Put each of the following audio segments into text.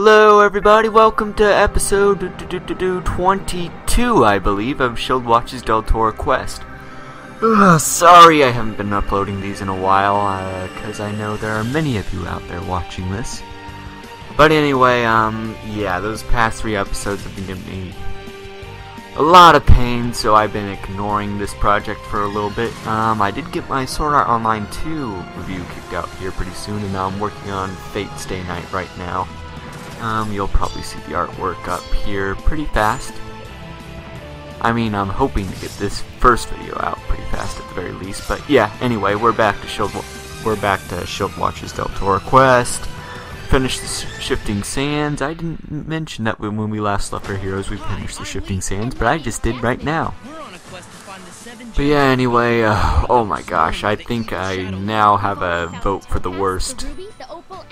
Hello everybody, welcome to episode 22, I believe, of Childe watches Deltora Quest. Sorry I haven't been uploading these in a while, because I know there are many of you out there watching this. But anyway, yeah, those past 3 episodes have been giving me a lot of pain, so I've been ignoring this project for a little bit. I did get my Sword Art Online 2 review kicked out here pretty soon, and now I'm working on Fate's Day Night right now. You'll probably see the artwork up here pretty fast. I mean, I'm hoping to get this first video out pretty fast at the very least. But yeah, anyway, we're back to Childe watches Deltora Quest. Finished the Shifting Sands. I didn't mention that when we last left our heroes, we finished the Shifting Sands, but I just did right now. But yeah, anyway, oh my gosh, I think I now have a vote for the worst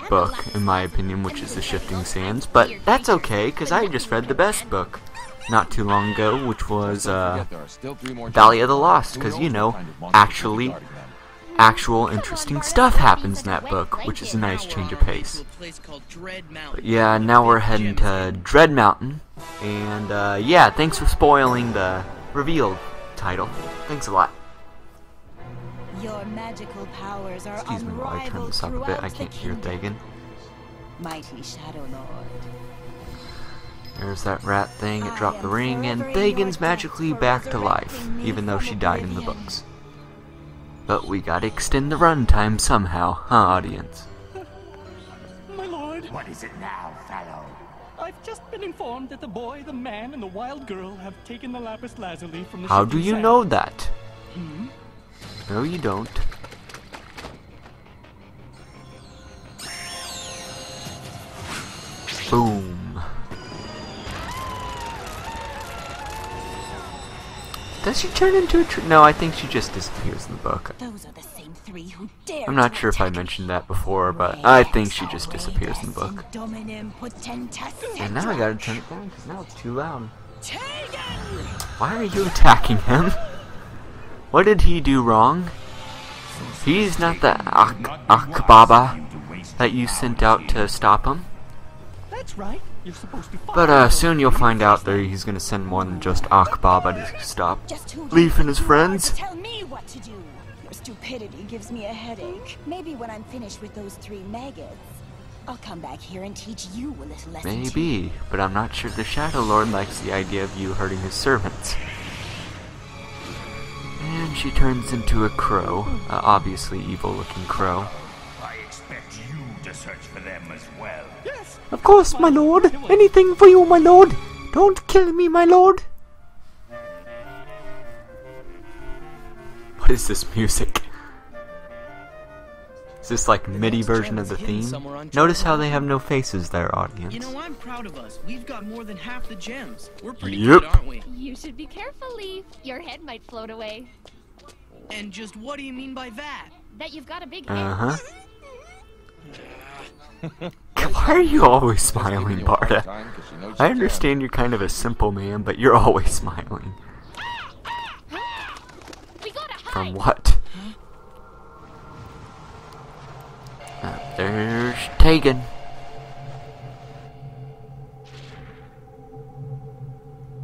book, in my opinion, which is the Shifting Sands, but that's okay, because I just read the best book not too long ago, which was Valley of the Lost, because, you know, actual interesting stuff happens in that book, which is a nice change of pace. But yeah, now we're heading to Dread Mountain, and yeah, thanks for spoiling the reveal title. Thanks a lot. Your magical powers are Excuse me while I turn this up a bit, I can't hear Thagan. Mighty Shadow Lord. There's that rat thing, it dropped the ring, and Thagan's magically back to life, even though she died in the books. But we gotta extend the runtime somehow, huh, audience? My lord! What is it now, fellow? I've just been informed that the boy, the man, and the wild girl have taken the lapis lazuli from the How do you know that? Hmm? No, you don't. Boom. Does she turn into a tree? No, I think she just disappears in the book. Those are the same 3 who dare. I'm not sure if I mentioned that before, but I think she just disappears in the book. And now I gotta turn it down because now it's too loud. Why are you attacking him? What did he do wrong? He's not the Akbaba that you sent out to stop him. That's right. You're supposed to But soon you'll find out that he's gonna send more than just Akbaba to stop Lief and his friends. Tell me what to do. Your stupidity gives me a headache. Maybe when I'm finished with those 3 maggots, I'll come back here and teach you a little lesson. Maybe, but I'm not sure the Shadow Lord likes the idea of you hurting his servants. And she turns into a crow, obviously evil-looking crow. I expect you to search for them as well. Yes. Of course, my lord. Anything for you, my lord. Don't kill me, my lord. What is this music? Is this like MIDI version of the theme? Notice how they have no faces there, audience. You know, I'm proud of us. We've got more than half the gems. We're pretty good, aren't we? You should be careful, Lief. Your head might float away. And just what do you mean by that? That you've got a big head. Uh-huh. Why are you always smiling, Barda? I understand you're kind of a simple man, but you're always smiling. We gotta hide. From what? There's Thagan.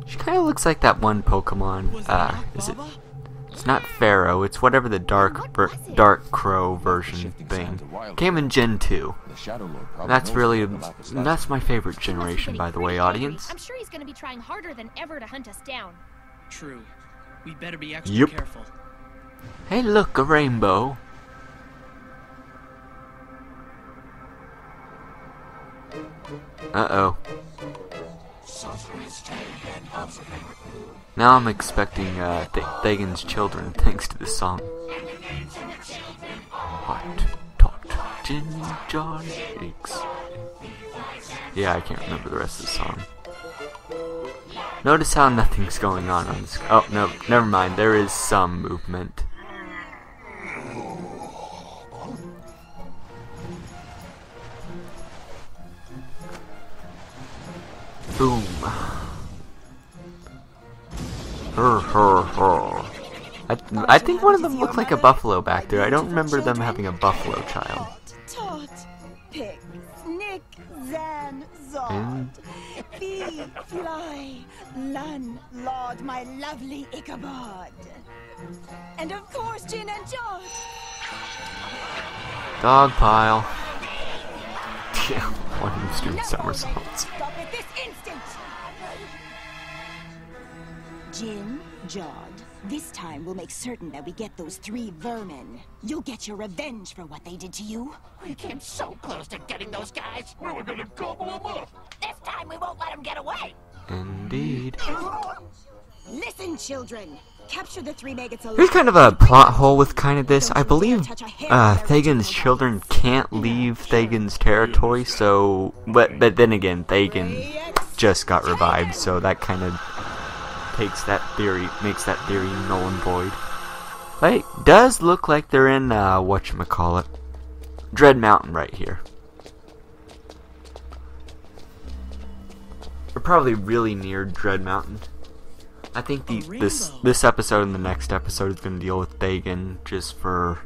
She kind of looks like that one Pokemon. Is it? It's not Pharaoh. It's whatever the dark crow version thing. Came in Gen 2. That's my favorite generation, by the way, audience. I'm sure he's gonna be trying harder than ever to hunt us down. True. We better be extra careful. Hey, look, a rainbow. Uh-oh. Now I'm expecting Thagan's children thanks to this song. Hot, tot, ginger shakes. Yeah, I can't remember the rest of the song. Notice how nothing's going on this. Oh, no, never mind. There is some movement. Boom. I think one of them looked like a buffalo back there. I don't remember them having a buffalo child. Tot, pick, snick, zan, Fee, fly, land, Lord, my lovely Ichabod. And of course, Jin and John. Dog pile. Yeah, one of them's doing somersaults. Stop it this instant! Jin, Jod, this time we'll make certain that we get those 3 vermin. You'll get your revenge for what they did to you. We came so close to getting those guys. We were gonna gobble them up. This time we won't let them get away. Indeed. Listen, children. Capture the 3 maggots alive. There's kind of a plot hole with kind of this. I believe Thagon's children can't leave Thagon's territory, so... But then again, Thagon just got revived, so that kind of makes that theory null and void. But it does look like they're in, whatchamacallit, Dread Mountain right here. We're probably really near Dread Mountain. I think this episode and the next episode is going to deal with Thagon, just for...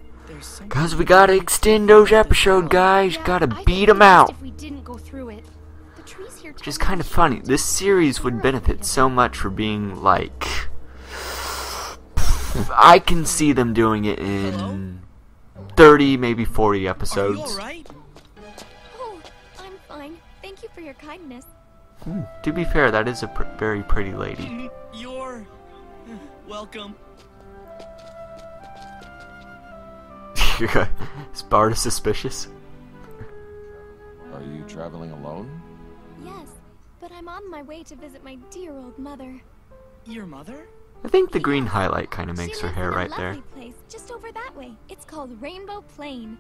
Because we gotta extend those episodes, guys. Gotta beat them out. If we didn't go through it. The trees here Which is kind of funny. This series would benefit so much for being, like... I can see them doing it in 30, maybe 40 episodes. Are you alright? Oh, I'm fine. Thank you for your kindness. To be fair, that is a very pretty lady. You're... welcome. Is Barda suspicious? Are you traveling alone? Yes, but I'm on my way to visit my dear old mother. Your mother? I think the green highlight kind of makes She her lives hair in a right there. lovely place just over that way. It's called Rainbow Plain.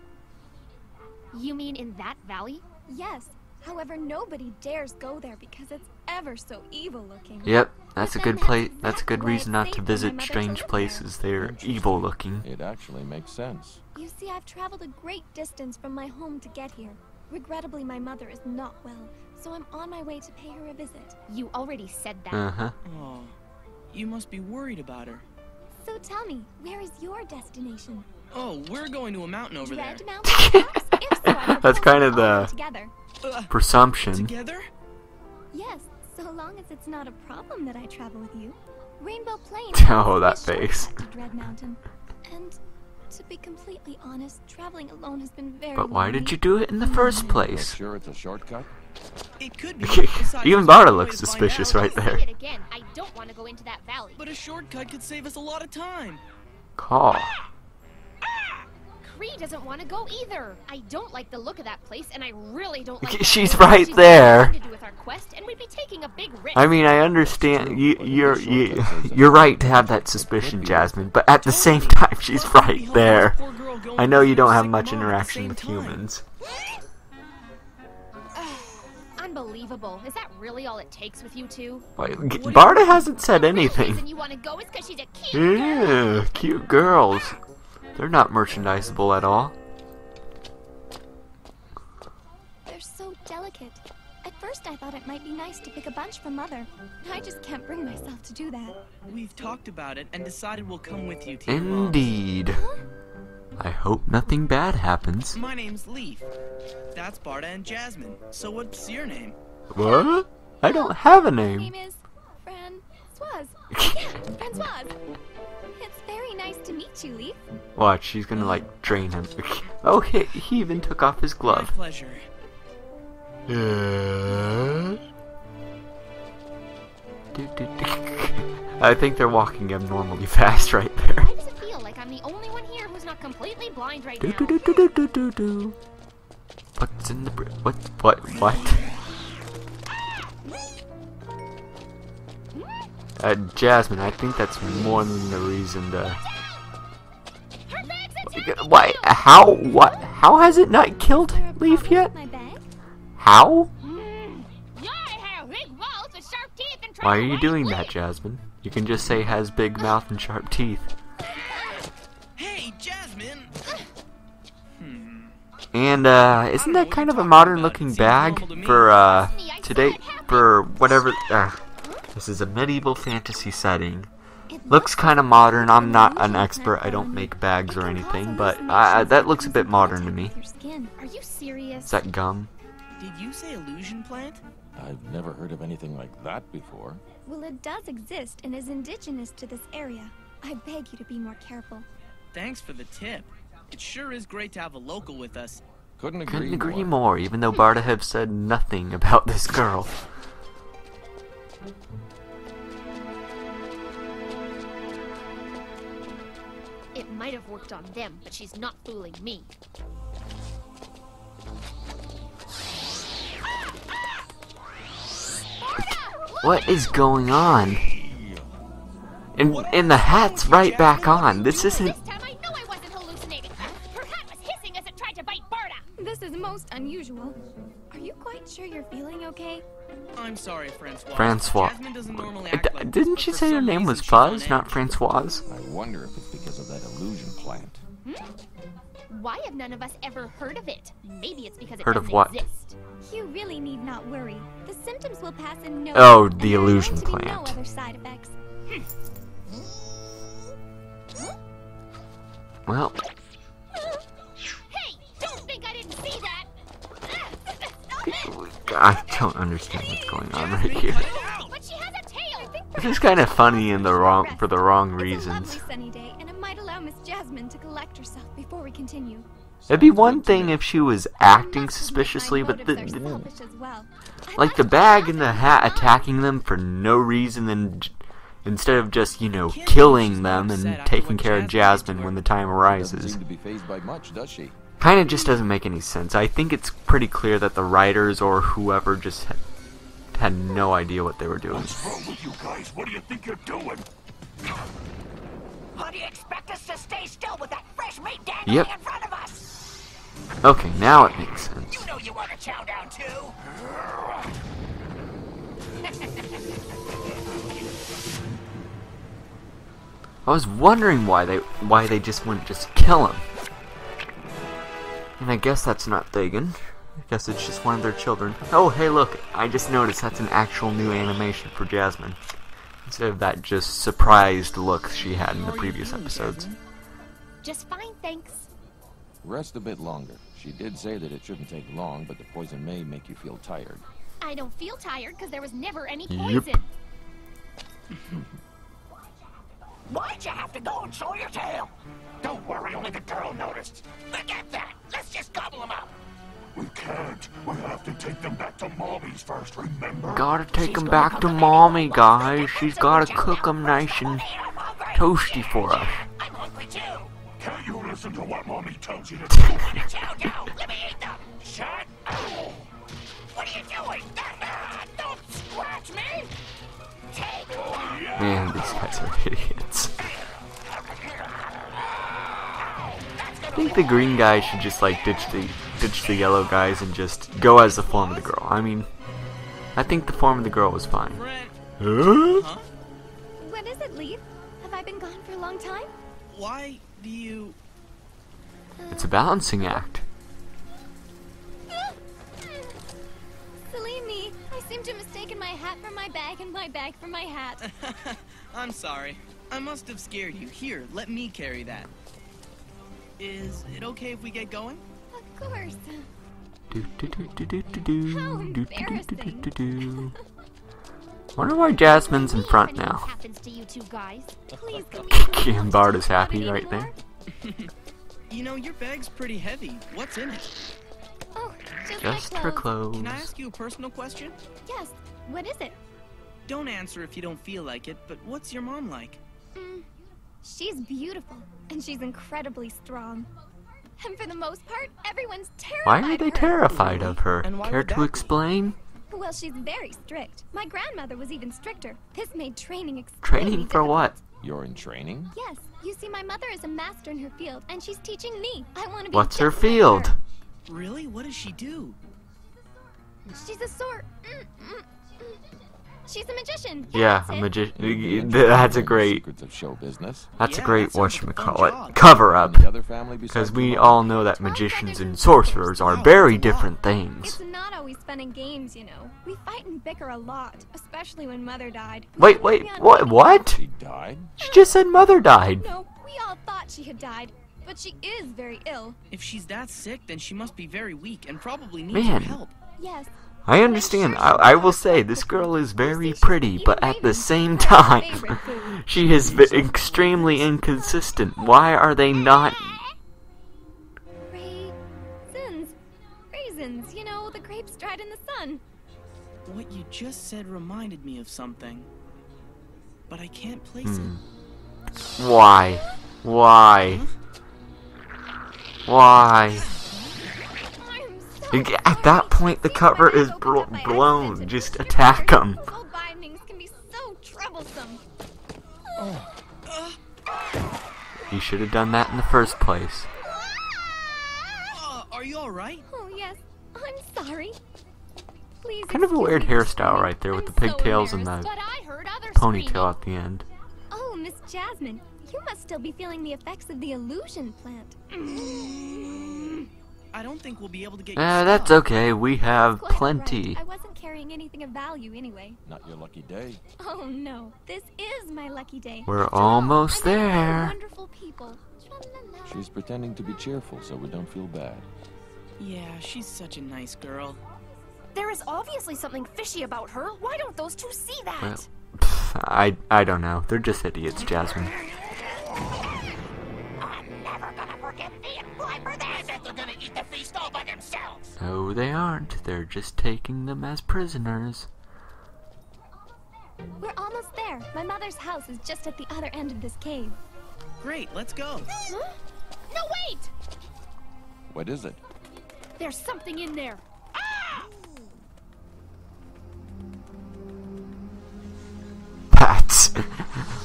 You mean in that valley? Yes. However, nobody dares go there because it's ever so evil looking. Yep, that's a But good then place. that's That's a good exactly why reason it's not safe to for my visit mother to strange live places. They're evil looking. It actually makes sense. You see, I've traveled a great distance from my home to get here. Regrettably, my mother is not well, so I'm on my way to pay her a visit. You already said that. Uh-huh. Oh, you must be worried about her. So tell me, where is your destination? Oh, we're going to a mountain over Dread there. Mountain, perhaps? If so, I That's propose kind we of all go the together. presumption. Together? Yes, so long as it's not a problem that I travel with you. Rainbow Plain. Oh, that is a face. shortcut to Dread Mountain. And to be completely honest, traveling alone has been very But why did lonely. you do it in the first You're place? sure it's a shortcut? It could be. Besides, Even there's Barda no way looks to find suspicious out. right there. Say it again. I don't want to go into that valley. But a shortcut could save us a lot of time. Call. Cree doesn't want to go either. I don't like the look of that place, and I really don't like that She's place. right She's there. got nothing to do with our quest, and we'd be taking a big risk. I mean, I understand. You're right to have that suspicion, Jasmine. But at the same time, she's right there. I know you don't have much interaction with humans. Unbelievable. Is that really all it takes with you two? Barda hasn't said The real anything. reason you want to go is because she's a cute girl. Yeah, cute girls. They're not merchandisable at all. They're so delicate. At first I thought it might be nice to pick a bunch for Mother. I just can't bring myself to do that. We've talked about it and decided we'll come with you to your mom's. Indeed. I hope nothing bad happens. My name's Lief. That's Barda and Jasmine. So what's your name? What? I don't have a My name. name is Francoise. Yeah, Francoise. It's very nice to meet you, Lief. Watch, she's gonna like drain him. Oh, he even took off his My glove. pleasure. I think they're walking abnormally fast right there. Why does it feel like I'm the only one here who's not completely blind right now? What's in the what? Jasmine, I think that's more than the reason to... Her bag's attacking Why? you! How? What? How has it not killed Is there a Lief problem yet? with my bag? How? Yeah, I have big mouth with sharp teeth and Why are you doing that, Jasmine? You can just say has big mouth and sharp teeth. Hey, Jasmine! And isn't that kind of a modern looking bag for today, for whatever, this is a medieval fantasy setting. Looks kind of modern. I'm not an expert. I don't make bags or anything, but that looks a bit modern to me. Your skin. Are you serious? Is that gum? Did you say illusion plant? I've never heard of anything like that before. Well, it does exist and is indigenous to this area. I beg you to be more careful. Thanks for the tip. It sure is great to have a local with us. Couldn't Couldn't agree agree more. more, even though Barda have said nothing about this girl. It might have worked on them, but she's not fooling me. What is going on? And the hat's right back on. This isn't... This time I know I wasn't hallucinating. Her hat was hissing as it tried to bite Barda. This is most unusual. Are you quite sure you're feeling okay? I'm sorry, Francois. Francois. Jasmine doesn't normally act like this, Didn't but she for say her some name was reason she's on Fuzz, edge. not Francoise? I wonder if it's because of that illusion plant. Why have none of us ever heard of it? Maybe it's because it Heard of doesn't what? exist. You really need not worry. The symptoms will pass in no Oh, time, the and there are illusion going to be plant. No other side effects. Well, Hey, don't think I didn't see that. I don't understand what's going on right here. But she has a tail. This is kind of funny in the wrong for the wrong It's a reasons. lovely sunny day, and it might allow Miss Jasmine to collect herself before we continue. It'd be one thing if she was acting suspiciously, but Motives are selfish as well. I like the bag and the hat attacking them for no reason, and instead of just, you know, killing them and taking care of Jasmine when the time Doesn't arises. seem to be fazed by much, does she? Kind of just doesn't make any sense. I think it's pretty clear that the writers or whoever just had no idea what they were doing. What's wrong with you guys? What do you think you're doing? How do you expect us to stay still with that fresh meat dangling Yep. in front of us? Okay, now it makes sense. You know you want to chow down too. I was wondering why they just wouldn't just kill him. And I guess that's not Thagan. I guess it's just one of their children. Oh, hey, look! I just noticed that's an actual new animation for Jasmine, instead of that just surprised look she had in the previous episodes. Just fine, thanks. Rest a bit longer. She did say that it shouldn't take long, but the poison may make you feel tired. I don't feel tired because there was never any Yep. poison. Why'd you have to go and show your tail? Don't worry, only the girl noticed. Forget that. Let's just gobble them up. We can't. We have to take them back to Mommy's first, remember? Gotta take them back to Mommy, guys. She's gotta cook them nice and toasty for us. I'm hungry too. Can't you listen to what Mommy tells you to do? Chow down. Let me eat them. Shut up. What are you doing? Don't scratch me. Take that. Man, these guys are idiots. I think the green guy should just like ditch the yellow guys and just go as the form of the girl. I mean, I think the form of the girl was fine. Brent, Huh? What is it, Lief? Have I been gone for a long time? why do you... It's a balancing act. Silly me. I seem to have mistaken my hat for my bag and my bag for my hat. I'm sorry. I must have scared you. Here, let me carry that. Is it okay if we get going? Of course. Do, do, do, do, do, do, How do, do, do, embarrassing. do, do, do. Wonder why Jasmine's in front If anything now. happens to you two guys. Please come Kiki and Barda's happy right there. You know, your bag's pretty heavy. What's in it? Oh, just, Just my her clothes. clothes. Can I ask you a personal question? Yes. What is it? Don't answer if you don't feel like it, but what's your mom like? She's beautiful, and she's incredibly strong. And for the most part, everyone's terrified Why are of they her. terrified of her? And why Care would to that be? explain? Well, she's very strict. My grandmother was even stricter. This made training extremely Training for difficult. what? You're in training? Yes. You see, my mother is a master in her field, and she's teaching me. I want to be What's her just like field? her. Really? What does she do? She's a sort. She's a magician. Yeah, that's a it. magician. That's a great. Secrets of show business. That's a Yeah, great that sounds like a fun whatchamacallit job. cover up. Any other family Because besides we your all mom? know that Well, magicians brothers and and sorcerers are Wow, very that's a lot. different things. It's not always fun and games, you know. We fight and bicker a lot, especially when Mother died. Wait, what? She died? She just said Mother died. No, we all thought she had died, but she is very ill. If she's that sick, then she must be very weak and probably needs Man. your help. Yes. I understand. I will say, this girl is very pretty, but at the same time, she has been extremely inconsistent. Why are they not... Raisins, you know, the grapes dried in the sun. What you just said reminded me of something. But I can't place it. Why? Why? Why? At that point, the cover is blown. Just attack them. Old bindings can be so troublesome. You should have done that in the first place. Are you alright? Oh, yes. I'm sorry. Please Kind of a weird hairstyle right there with the pigtails and the ponytail at the end. Oh, Miss Jasmine, you must still be feeling the effects of the illusion plant. I don't think we'll be able to get That's okay. We have Quite plenty. right. I wasn't carrying anything of value anyway. Not your lucky day. Oh no, this is my lucky day. We're almost I'm with there. Wonderful people. Tra-la-la. She's pretending to be cheerful, so we don't feel bad. Yeah, she's such a nice girl. There is obviously something fishy about her. Why don't those two see that? Well, pff, I don't know. They're just idiots, Jasmine. I'm never gonna forgive thee and Fly for that. I bet they're gonna eat the feast all by themselves. No, they aren't. They're just taking them as prisoners. We're almost there. My mother's house is just at the other end of this cave. Great, let's go. Huh? No, wait! What is it? There's something in there. Bats.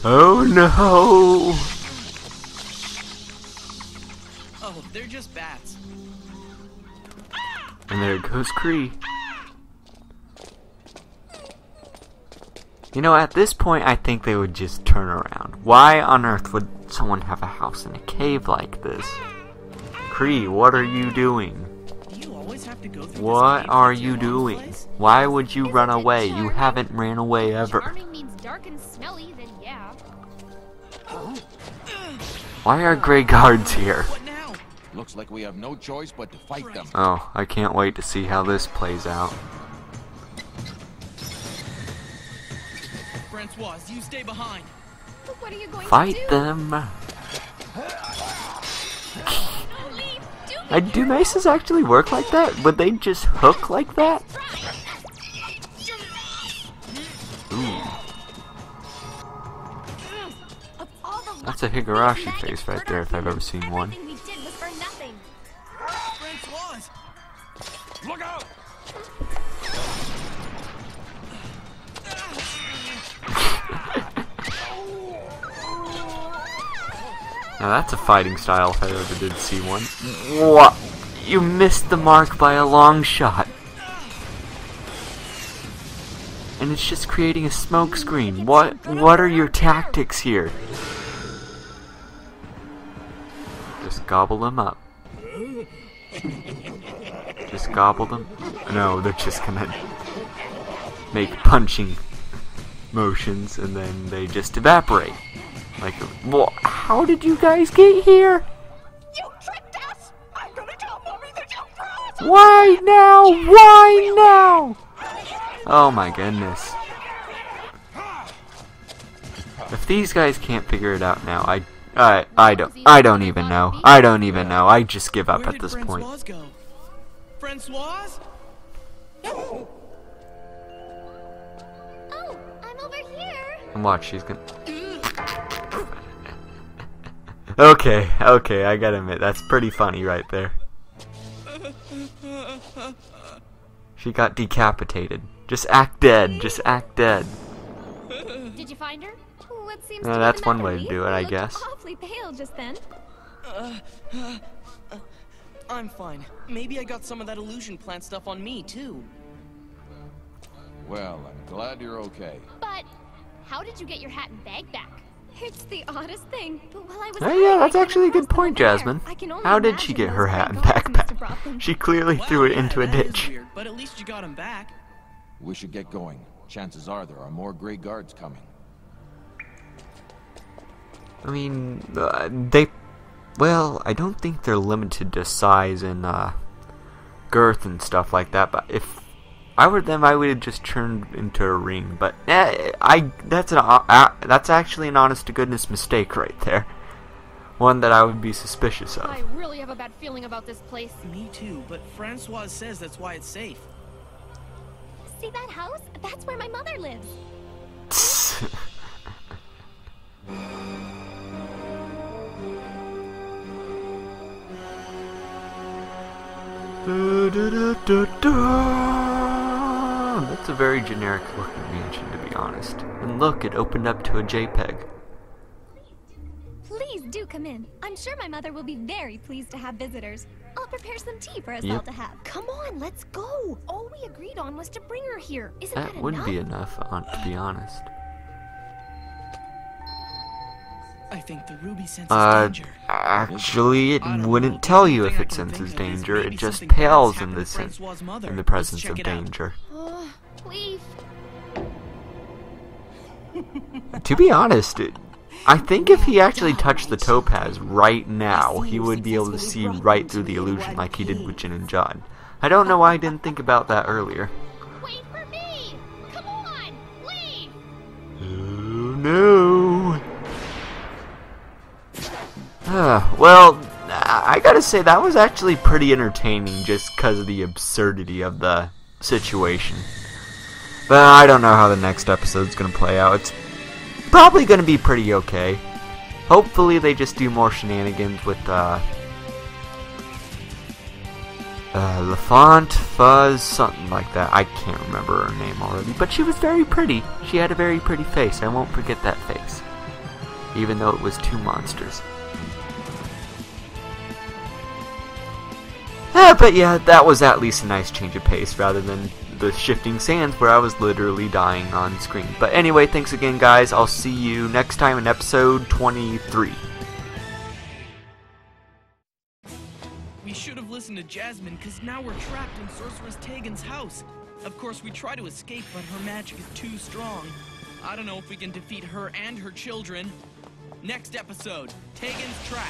Oh no. Oh, they're just bats. And there goes Cree. You know, at this point, I think they would just turn around. Why on earth would someone have a house in a cave like this? Cree, what are you doing? Do you always have to go through What this cave are to get you to Mom's doing? place? Why would you run Isn't it away? You charming? haven't ran away ever. Charming means dark and smelly, then yeah. Why are gray guards here? What now? Looks like we have no choice but to fight them. Oh, I can't wait to see how this plays out. Francois, you stay behind. But what are you going Fight to do? them. Leaf, Do maces actually work like that? Would they just hook like that? Ooh. Of all the That's a luck, these Higurashi maggots face right hurt there our if I've ever humans. seen one. Everything we did was for nothing. Francois! Look out! Now that's a fighting style if I ever did see one. What? You missed the mark by a long shot. And it's just creating a smoke screen. What are your tactics here? Just gobble them up. Just gobble them. No, they're just gonna make punching motions and then they just evaporate. Like, well, how did you guys get here? You tricked us! I'm gonna tell Mommy that you froze! Why now? Why now? Oh my goodness. If these guys can't figure it out now, I don't even know. I don't even know. I just give up Where at did this point. Francois go? Francois? Oh, I'm over here. And watch, she's gonna... Okay, I gotta admit, that's pretty funny right there. She got decapitated. Just act dead, just act dead. Did you find her? What seems Yeah, to be that's the one matter, way to Leaf? do it, I You looked guess. awfully pale just then. I'm fine. Maybe I got some of that illusion plant stuff on me, too. Well, I'm glad you're okay. But how did you get your hat and bag back? It's the oddest thing, but while I was Oh yeah, that's I came actually a good across them point, over there. Jasmine. I can only How did she imagine get her those hat and gray guards must have backpack? brought them. She clearly Wow, threw it yeah, into a that is ditch. weird, but at least you got him back. We should get going. Chances are there are more gray guards coming. I mean, well, I don't think they're limited to size and girth and stuff like that, but if I were them, I would have just turned into a ring. But that's actually an honest-to-goodness mistake right there. One that I would be suspicious of. I really have a bad feeling about this place. Me too, but Francois says that's why it's safe. See that house? That's where my mother lives. That's a very generic looking mansion, to be honest. And look, it opened up to a JPEG. Please do come in. I'm sure my mother will be very pleased to have visitors. I'll prepare some tea for us all to have. Come on, let's go. All we agreed on was to bring her here. Isn't that That would be enough, to be honest. I think the ruby senses danger. Actually, it wouldn't tell you if it senses danger. It just pales in the presence of danger. Lief. To be honest, I think if he actually touched the topaz right now, he would be able to see right through the illusion like he did with Jin and John. I don't know why I didn't think about that earlier. Wait for me! Come on, leave! Oh no! Well, I gotta say that was actually pretty entertaining just because of the absurdity of the situation. But I don't know how the next episode's gonna play out. It's probably gonna be pretty okay. Hopefully they just do more shenanigans with LaFont, Fuzz, something like that. I can't remember her name already, but she was very pretty. She had a very pretty face. I won't forget that face, even though it was two monsters. But yeah, that was at least a nice change of pace rather than the shifting sands where I was literally dying on screen. But anyway, thanks again, guys. I'll see you next time in episode 23. We should have listened to Jasmine, because now we're trapped in Sorceress Tegan's house. Of course, we try to escape, but her magic is too strong. I don't know if we can defeat her and her children. Next episode, Tegan's Trap.